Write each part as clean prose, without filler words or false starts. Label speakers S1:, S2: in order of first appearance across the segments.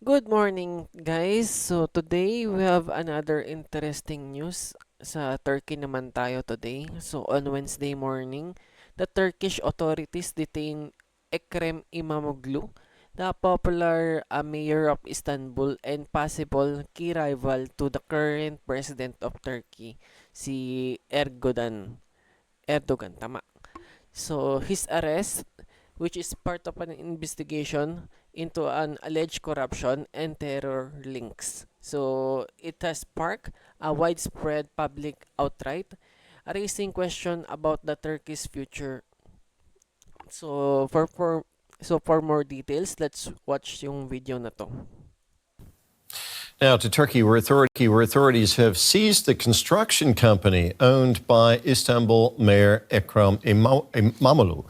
S1: Good morning, guys. So today we have another interesting news. Sa Turkey naman tayo today. So on Wednesday morning, the Turkish authorities detained Ekrem Imamoglu, the popular mayor of Istanbul and possible key rival to the current president of Turkey, si Erdogan, tama. So his arrest, which is part of an investigation into an alleged corruption and terror links. So it has sparked a widespread public outright, raising question about the Turkey's future. So for more details, let's watch yung video na to.
S2: Now to Turkey, where authorities have seized the construction company owned by Istanbul Mayor Ekrem Imamoglu.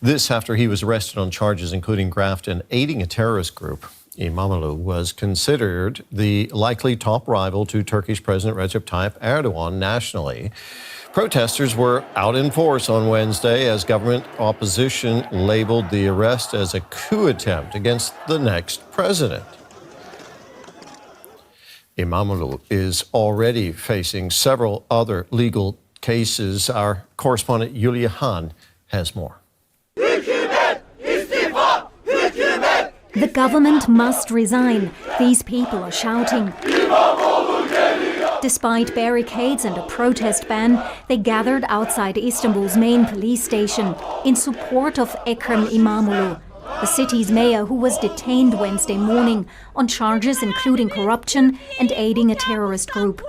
S2: This after he was arrested on charges including graft and aiding a terrorist group. Imamoglu was considered the likely top rival to Turkish President Recep Tayyip Erdogan nationally. Protesters were out in force on Wednesday as government opposition labeled the arrest as a coup attempt against the next president. Imamoglu is already facing several other legal cases. Our correspondent Julia Hahn has more.
S3: The government must resign. These people are shouting. Despite barricades and a protest ban, they gathered outside Istanbul's main police station in support of Ekrem Imamoglu, the city's mayor who was detained Wednesday morning on charges including corruption and aiding a terrorist group.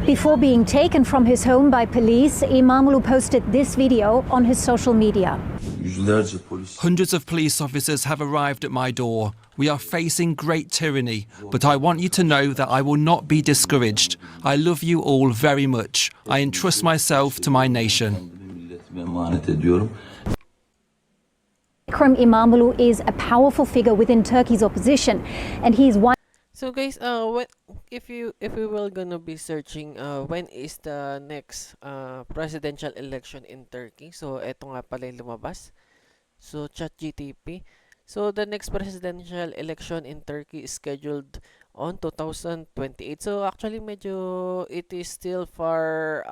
S3: Before being taken from his home by police, Imamoglu posted this video on his social media.
S4: Hundreds of police officers have arrived at my door. We are facing great tyranny, but I want you to know that I will not be discouraged. I love you all very much. I entrust myself to my nation.
S3: Ekrem Imamoglu is a powerful figure within Turkey's opposition, and he is one.
S1: So guys, if we will gonna be searching when is the next presidential election in Turkey. So eto nga pala yung lumabas. So ChatGTP. So the next presidential election in Turkey is scheduled on 2028. So actually medyo it is still far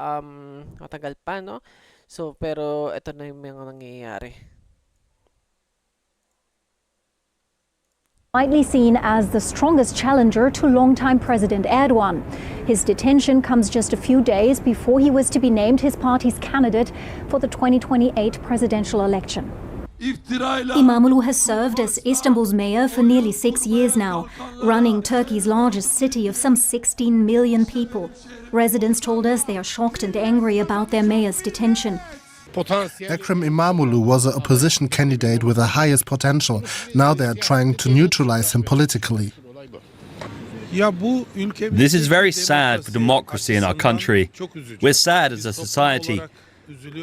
S1: matagal pa, no? So pero ito na yung mga nangyayari.
S3: Widely seen as the strongest challenger to longtime President Erdogan. His detention comes just a few days before he was to be named his party's candidate for the 2028 presidential election. Imamoglu has served as Istanbul's mayor for nearly 6 years now, running Turkey's largest city of some 16 million people. Residents told us they are shocked and angry about their mayor's detention.
S5: Ekrem Imamoglu was an opposition candidate with the highest potential. Now they are trying to neutralize him politically.
S6: This is very sad for democracy in our country. We're sad as a society.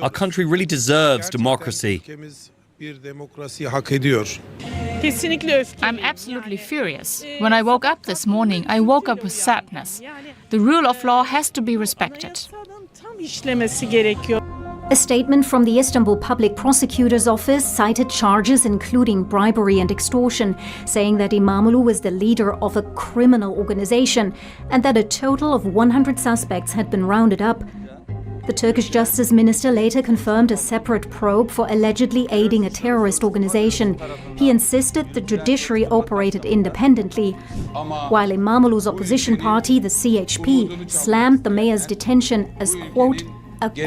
S6: Our country really deserves democracy.
S7: I'm absolutely furious. When I woke up this morning, I woke up with sadness. The rule of law has to be respected.
S3: A statement from the Istanbul Public Prosecutor's Office cited charges including bribery and extortion, saying that Imamoglu was the leader of a criminal organization and that a total of 100 suspects had been rounded up. The Turkish Justice Minister later confirmed a separate probe for allegedly aiding a terrorist organization. He insisted the judiciary operated independently, while Imamoglu's opposition party, the CHP, slammed the mayor's detention as, quote, a coup.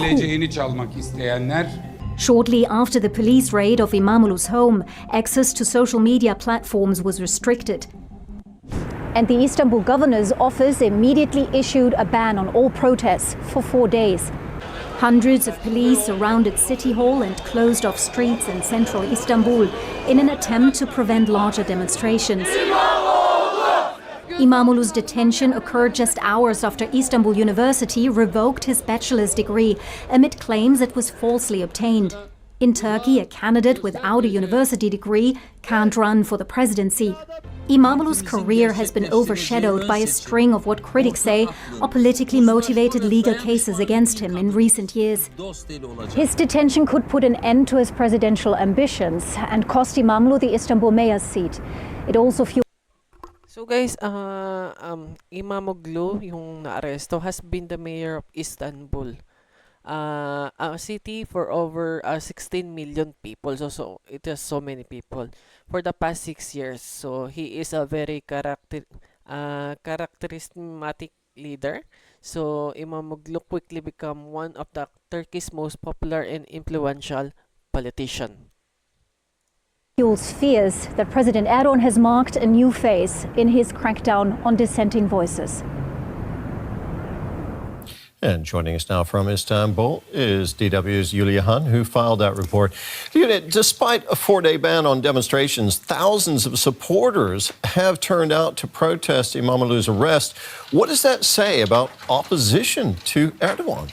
S3: Shortly after the police raid of Imamoglu's home, access to social media platforms was restricted. And the Istanbul governor's office immediately issued a ban on all protests for 4 days. Hundreds of police surrounded City Hall and closed off streets in central Istanbul in an attempt to prevent larger demonstrations. Imamoglu's detention occurred just hours after Istanbul University revoked his bachelor's degree amid claims it was falsely obtained. In Turkey, a candidate without a university degree can't run for the presidency. Imamoglu's career has been overshadowed by a string of what critics say are politically motivated legal cases against him in recent years. His detention could put an end to his presidential ambitions and cost Imamoglu the Istanbul mayor's seat. It also fueled
S1: So guys, Imamoglu, yung naaresto, has been the mayor of Istanbul, a city for over 16 million people. So it has so many people for the past 6 years. So he is a very charismatic leader. So Imamoglu quickly become one of the Turkey's most popular and influential politician.
S3: Fuels fears that President Erdogan has marked a new phase in his crackdown on dissenting voices.
S2: And joining us now from Istanbul is DW's Julia Hahn, who filed that report. Julia, despite a 4-day ban on demonstrations, thousands of supporters have turned out to protest Imamoglu's arrest. What does that say about opposition to Erdogan?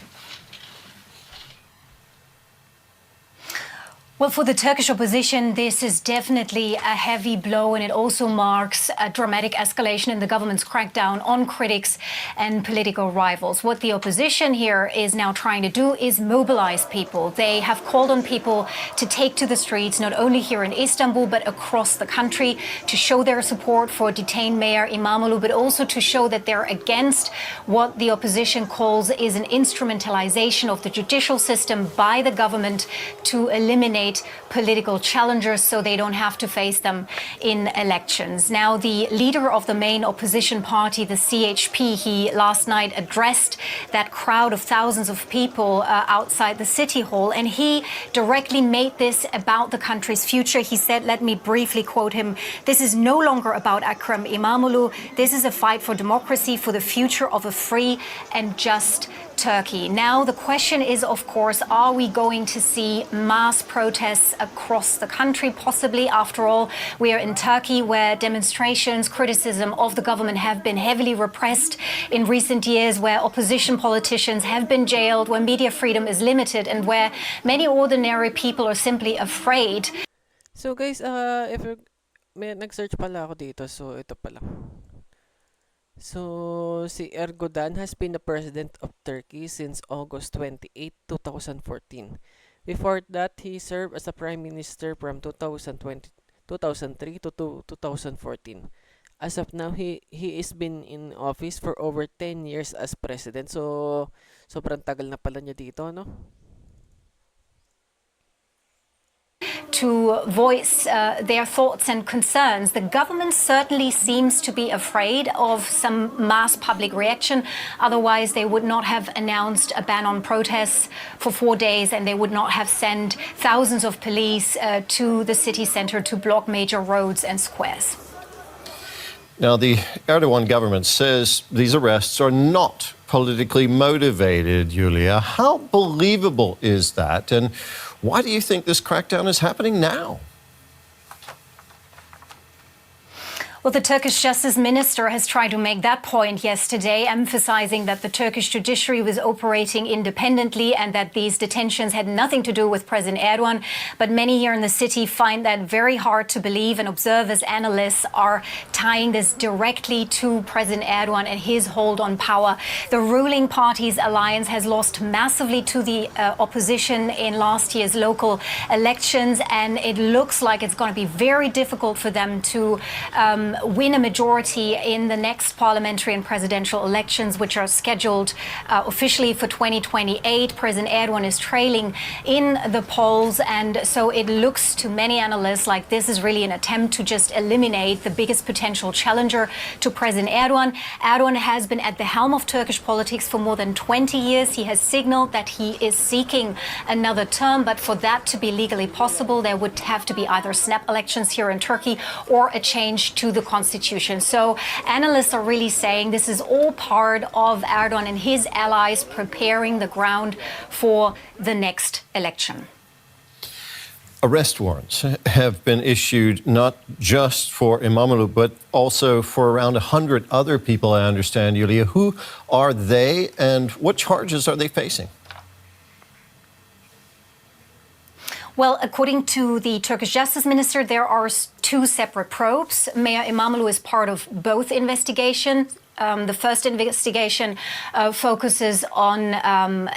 S3: Well, for the Turkish opposition, this is definitely a heavy blow, and it also marks a dramatic escalation in the government's crackdown on critics and political rivals. What the opposition here is now trying to do is mobilize people. They have called on people to take to the streets, not only here in Istanbul, but across the country, to show their support for detained Mayor Imamoglu, but also to show that they're against what the opposition calls is an instrumentalization of the judicial system by the government to eliminate political challengers so they don't have to face them in elections. Now, the leader of the main opposition party, the CHP, he last night addressed that crowd of thousands of people outside the city hall, and he directly made this about the country's future. He said, let me briefly quote him, "This is no longer about Ekrem Imamoglu. This is a fight for democracy, for the future of a free and just Turkey." Now, the question is, of course, are we going to see mass protests across the country? Possibly. After all, we are in Turkey, where demonstrations, criticism of the government have been heavily repressed in recent years, where opposition politicians have been jailed, where media freedom is limited, and where many ordinary people are simply afraid.
S1: So guys, if may nag-search pala ako dito, so ito pala. So, si Erdogan has been the president of Turkey since August 28, 2014. Before that, he served as a prime minister from 2003 to 2014. As of now, he is been in office for over 10 years as president. So, sobrang tagal na pala niya dito, no?
S3: To voice their thoughts and concerns. The government certainly seems to be afraid of some mass public reaction. Otherwise, they would not have announced a ban on protests for 4 days, and they would not have sent thousands of police to the city center to block major roads and squares.
S2: Now, the Erdogan government says these arrests are not politically motivated, Julia. How believable is that? And why do you think this crackdown is happening now?
S3: Well, the Turkish Justice Minister has tried to make that point yesterday, emphasizing that the Turkish judiciary was operating independently and that these detentions had nothing to do with President Erdogan. But many here in the city find that very hard to believe, and observers, analysts are tying this directly to President Erdogan and his hold on power. The ruling party's alliance has lost massively to the opposition in last year's local elections, and it looks like it's going to be very difficult for them to win a majority in the next parliamentary and presidential elections, which are scheduled officially for 2028. President Erdogan is trailing in the polls, and so it looks to many analysts like this is really an attempt to just eliminate the biggest potential challenger to President Erdogan. Erdogan has been at the helm of Turkish politics for more than 20 years. He has signaled that he is seeking another term, but for that to be legally possible, there would have to be either snap elections here in Turkey or a change to the constitution. So analysts are really saying this is all part of Erdogan and his allies preparing the ground for the next election.
S2: Arrest warrants have been issued not just for Imamoglu, but also for around 100 other people, I understand, Julia. Who are they, and what charges are they facing?
S3: Well, according to the Turkish Justice Minister, there are two separate probes. Mayor Imamoglu is part of both investigations. The first investigation focuses on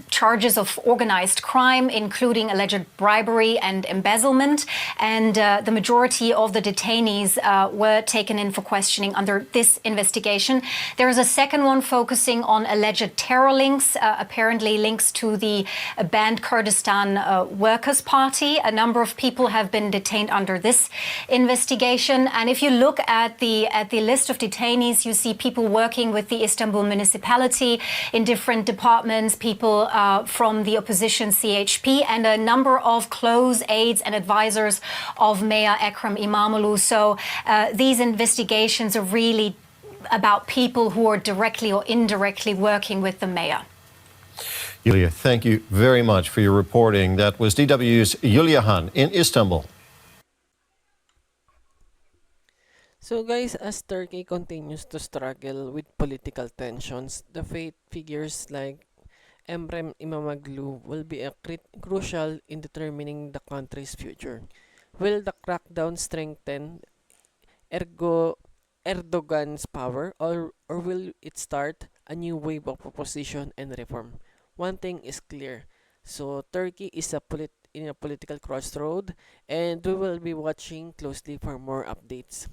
S3: charges of organized crime, including alleged bribery and embezzlement. And the majority of the detainees were taken in for questioning under this investigation. There is a second one focusing on alleged terror links, apparently links to the banned Kurdistan Workers' Party. A number of people have been detained under this investigation. And if you look at the list of detainees, you see people working with the Istanbul municipality in different departments, people from the opposition CHP, and a number of close aides and advisors of Mayor Ekrem Imamoglu. So these investigations are really about people who are directly or indirectly working with the mayor.
S2: Julia, thank you very much for your reporting. That was DW's Julia Hahn in Istanbul.
S1: So guys, as Turkey continues to struggle with political tensions, the faith figures like Ekrem Imamoglu will be crucial in determining the country's future. Will the crackdown strengthen Erdogan's power, or will it start a new wave of opposition and reform? One thing is clear. So Turkey is in a political crossroad, and we will be watching closely for more updates.